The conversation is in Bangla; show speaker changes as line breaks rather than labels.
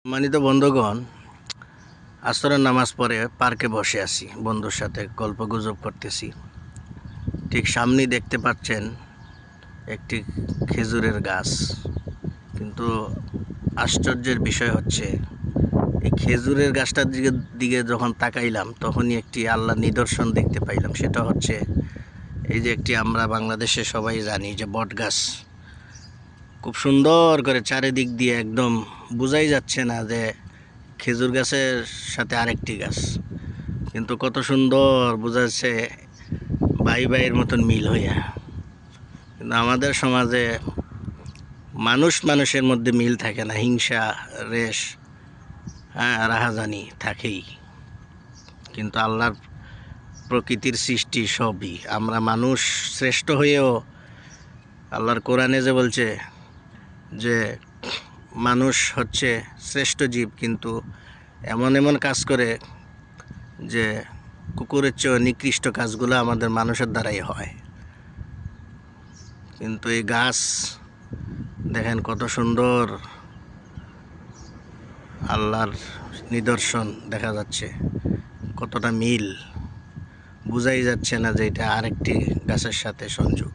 সম্মানিত বন্ধুগণ, আসরের নামাজ পড়ে পার্কে বসে আছি, বন্ধুর সাথে গল্প গুজব করতেছি। ঠিক সামনেই দেখতে পাচ্ছেন একটি খেজুরের গাছ, কিন্তু আশ্চর্যের বিষয় হচ্ছে এই খেজুরের গাছটার দিকে যখন তাকাইলাম তখনই একটি আল্লাহর নিদর্শন দেখতে পাইলাম। সেটা হচ্ছে এই যে একটি, আমরা বাংলাদেশে সবাই জানি যে বট গাছ, খুব সুন্দর করে চারিদিক দিয়ে একদম বোঝাই যাচ্ছে না যে খেজুর গাছের সাথে আরেকটি গাছ, কিন্তু কত সুন্দর বোঝা যাচ্ছে ভাই ভাইয়ের মতন মিল হইয়া। কিন্তু আমাদের সমাজে মানুষ মানুষের মধ্যে মিল থাকে না, হিংসা, রেশ, রাহাজানি থাকেই। কিন্তু আল্লাহর প্রকৃতির সৃষ্টি সবই, আমরা মানুষ শ্রেষ্ঠ হয়েও আল্লাহর কোরআনে যে বলছে যে মানুষ হচ্ছে শ্রেষ্ঠ জীব, কিন্তু এমন এমন কাজ করে যে কুকুরের চেয়ে নিকৃষ্ট কাজগুলো আমাদের মানুষের দ্বারাই হয়। কিন্তু এই গাছ দেখেন কত সুন্দর আল্লাহর নিদর্শন দেখা যাচ্ছে, কতটা মিল, বোঝাই যাচ্ছে না যে এটা আরেকটি গাছের সাথে সংযোগ।